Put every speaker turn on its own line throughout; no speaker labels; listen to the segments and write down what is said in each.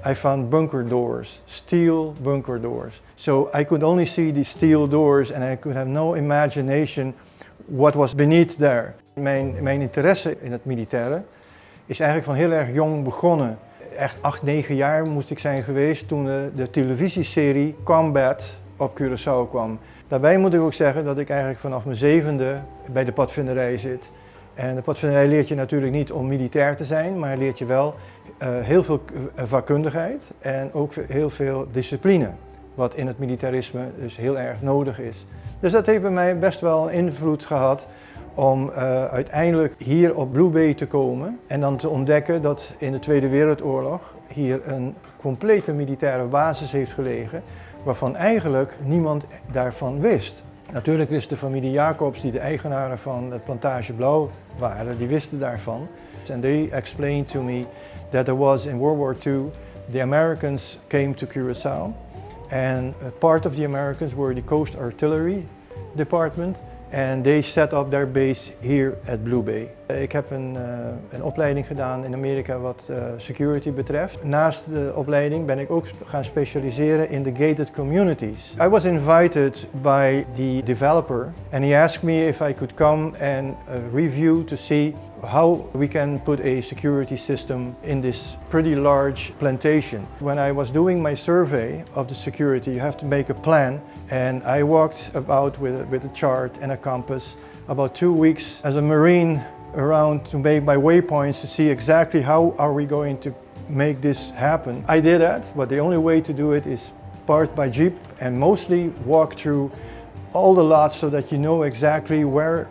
I found bunker doors, steel bunker doors. So I could only see the steel doors and I could have no imagination what was beneath there. Mijn interesse in het militaire is eigenlijk van heel erg jong begonnen. Echt 8, 9 jaar moest ik zijn geweest toen de televisieserie Combat op Curaçao kwam. Daarbij moet ik ook zeggen dat ik eigenlijk vanaf mijn 7e bij de padvinderij zit. En de padvinderij leert je natuurlijk niet om militair te zijn, maar leert je wel heel veel vakkundigheid en ook heel veel discipline. Wat in het militarisme dus heel erg nodig is. Dus dat heeft bij mij best wel invloed gehad om uiteindelijk hier op Blauwbaai te komen en dan te ontdekken dat in de Tweede Wereldoorlog hier een complete militaire basis heeft gelegen, waarvan eigenlijk niemand daarvan wist. Natuurlijk wist de familie Jacobs, die de eigenaren van de plantage Blaauw waren, die wisten daarvan. And they explained to me that there was in World War II, the Americans came to Curaçao and part of the Americans were the Coast Artillery Department. And they set up their base here at Blauwbaai. Ik heb een opleiding gedaan in Amerika wat security betreft. Naast de opleiding ben ik ook gaan specialiseren in de gated communities. I was invited by the developer and he asked me if I could come and review to see how we can put a security system in this pretty large plantation. When I was doing my survey of the security, you have to make a plan. And I walked about with a chart and a compass about 2 weeks as a Marine around to make my waypoints to see exactly how are we going to make this happen. I did that, but the only way to do it is parked by jeep and mostly walk through all the lots so that you know exactly where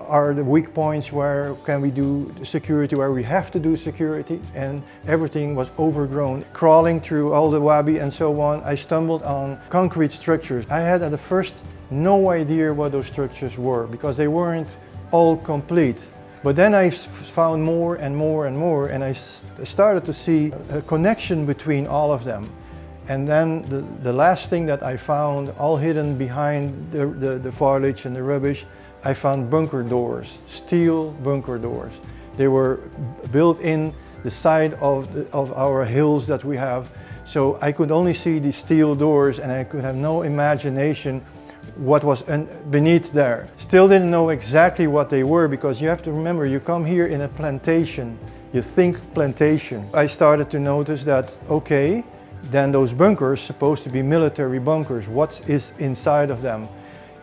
are the weak points, where can we do security, where we have to do security, and everything was overgrown. Crawling through all the wabi and so on, I stumbled on concrete structures. I had at the first no idea what those structures were because they weren't all complete. But then I found more and more and more, and I started to see a connection between all of them. And then the last thing that I found, all hidden behind the foliage and the rubbish, I found bunker doors, steel bunker doors. They were built in the side of our hills that we have. So I could only see the steel doors and I could have no imagination what was beneath there. Still didn't know exactly what they were because you have to remember, you come here in a plantation, you think plantation. I started to notice that, okay, then those bunkers supposed to be military bunkers. What is inside of them?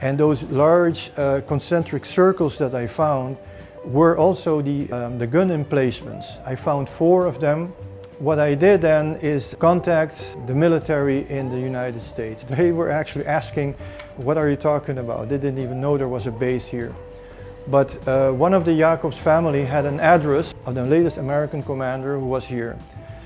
And those large concentric circles that I found were also the gun emplacements. I found 4 of them. What I did then is contact the military in the United States. They were actually asking, what are you talking about? They didn't even know there was a base here. But one of the Jacobs family had an address of the latest American commander who was here.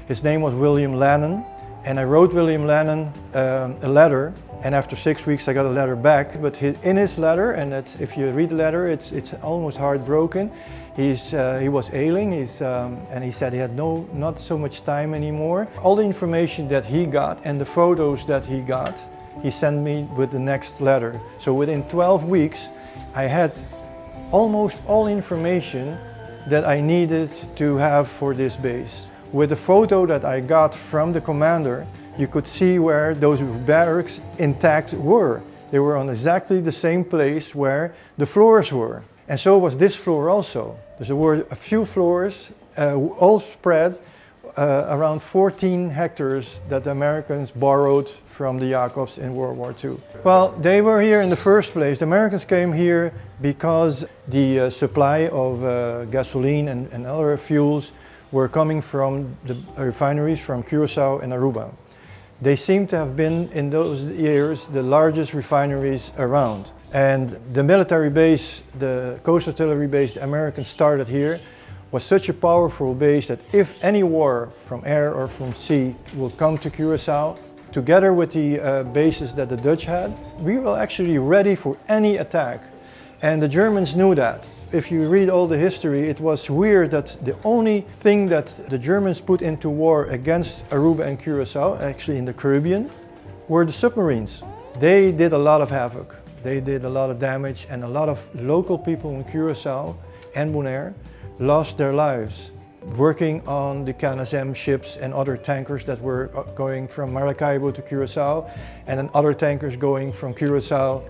His name was William Lannan. And I wrote William Lannan a letter, and after 6 weeks I got a letter back. But in his letter, and if you read the letter, it's almost heartbroken. He was ailing, and he said he had not so much time anymore. All the information that he got and the photos that he got, he sent me with the next letter. So within 12 weeks, I had almost all information that I needed to have for this base. With the photo that I got from the commander, you could see where those barracks intact were. They were on exactly the same place where the floors were. And so was this floor also. There were a few floors, all spread around 14 hectares that the Americans borrowed from the Jacobs in World War II. Well, they were here in the first place. The Americans came here because the supply of gasoline and other fuels were coming from the refineries from Curaçao and Aruba. They seem to have been, in those years, the largest refineries around. And the military base, the Coast Artillery base the Americans started here, was such a powerful base that if any war from air or from sea will come to Curaçao, together with the bases that the Dutch had, we were actually ready for any attack. And the Germans knew that. If you read all the history, it was weird that the only thing that the Germans put into war against Aruba and Curaçao, actually in the Caribbean, were the submarines. They did a lot of havoc. They did a lot of damage, and a lot of local people in Curaçao and Bonaire lost their lives working on the KNSM ships and other tankers that were going from Maracaibo to Curaçao, and then other tankers going from Curaçao,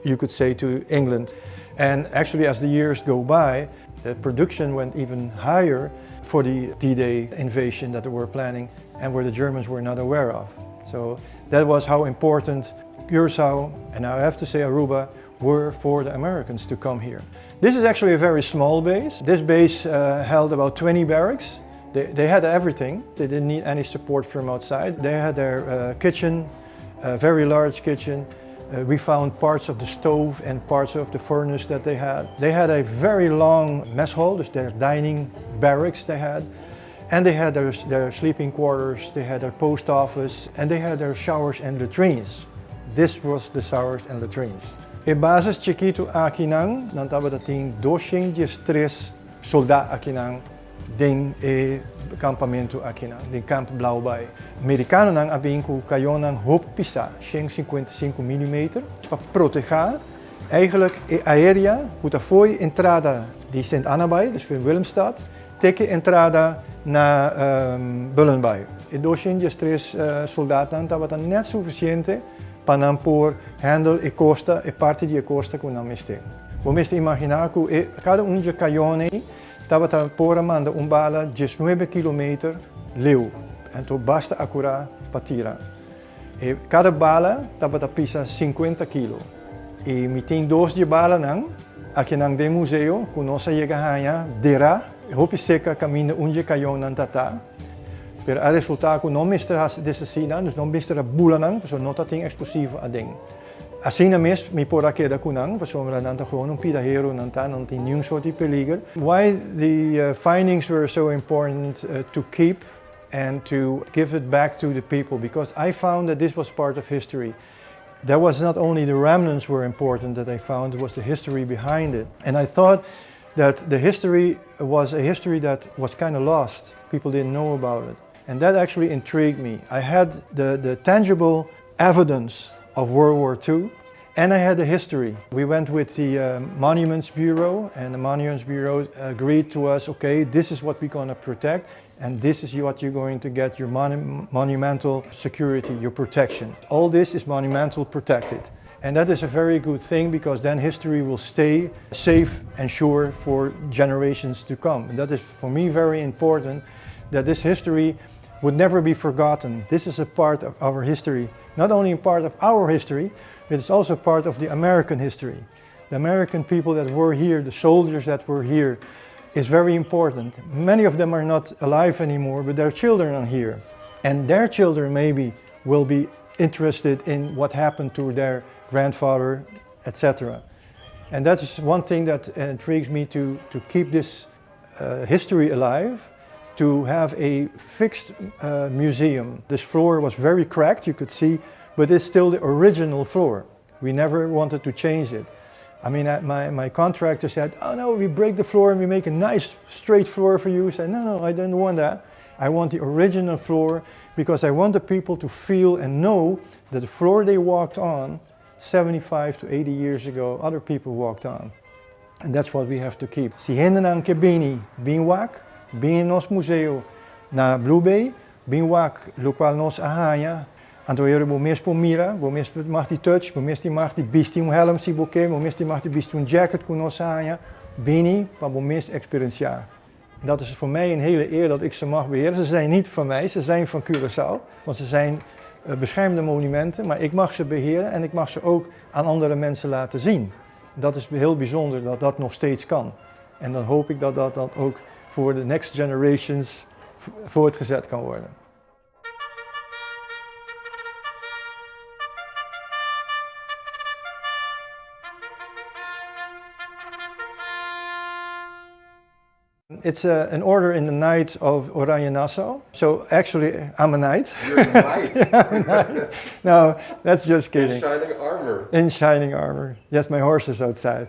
you could say, to England. And actually, as the years go by, the production went even higher for the D-Day invasion that they were planning and where the Germans were not aware of. So that was how important Curaçao, and I have to say Aruba, were for the Americans to come here. This is actually a very small base. This base held about 20 barracks. They had everything. They didn't need any support from outside. They had their kitchen, a very large kitchen. We found parts of the stove and parts of the furnace that they had. They had a very long mess hall, dus their dining barracks they had. And they had their sleeping quarters, they had their post office, and they had their showers and latrines. This was the showers and latrines. E bases chiquito aqui não, não estava tem 203 soldados aqui não, tem campamento aqui não, tem Camp Blauwbaai. Americano não havia com canhão não hop pisa, 155 mm, para proteger eigenlijk a área que foi entrada de Sint Annabaai, dus van Willemstad, teke entrada na Bullenbaai. E 203 soldados não estava net suficiente para não pôr handle e costa e parte de costa que não miste. Vamos imaginar que cada de canhões estava a pôr a manda bala de 19 km leu. Então basta acurar para tirar. E cada bala estava a pesar 50 kg. E me tem 2 de bala não, aqui não tem museu, que nós chegamos dera, roupa seca caminho de canhão não tá. Pero o resultado que não mistura dessa cena, dus não mistura bula não, porque não tem explosivo a ding. Assim mesmo, me por aqui da kunang, porque não tá gewoon pidahero, não tem nenhum soort de perigo. Why the findings were so important to keep and to give it back to the people, because I found that this was part of history. There was not only the remnants were important that I found, it was the history behind it. And I thought that the history was a history that was kind of lost. People didn't know about it. And that actually intrigued me. I had the tangible evidence of World War II, and I had the history. We went with the Monuments Bureau, and the Monuments Bureau agreed to us, okay, this is what we're going to protect, and this is what you're going to get, your monumental security, your protection. All this is monumental protected. And that is a very good thing, because then history will stay safe and sure for generations to come. And that is for me very important, that this history would never be forgotten. This is a part of our history. Not only a part of our history, but it's also part of the American history. The American people that were here, the soldiers that were here, is very important. Many of them are not alive anymore, but their children are here. And their children maybe will be interested in what happened to their grandfather, etc. And that is one thing that intrigues me to keep this history alive, to have a fixed museum. This floor was very cracked, you could see, but it's still the original floor. We never wanted to change it. I mean, my contractor said, oh no, we break the floor and we make a nice straight floor for you. I said, no, I don't want that. I want the original floor, because I want the people to feel and know that the floor they walked on 75 to 80 years ago, other people walked on. And that's what we have to keep. Si hinden aan kebini, bin wak, bin nos museo, na Blauwbaai, bin wak, lo qual nos ahaya, anto eu vou mesmo mira, vou mesmo machti touch, vou mesmo machti bisti helm si boke, vou mesmo machti bisti jacket com nos ahaya, bini, maar vou mesmo experienciar. En dat is voor mij een hele eer dat ik ze mag beheren. Ze zijn niet van mij, ze zijn van Curaçao, want ze zijn beschermde monumenten, maar ik mag ze beheren en ik mag ze ook aan andere mensen laten zien. Dat is heel bijzonder dat dat nog steeds kan. En dan hoop ik dat dat dan ook voor de next generations voortgezet kan worden. It's an order in the Knight of Oranje Nassau. So actually, I'm a knight.
You're a knight?
Yeah, I'm a knight. No, that's just kidding.
In shining armor.
In shining armor. Yes, my horse is outside.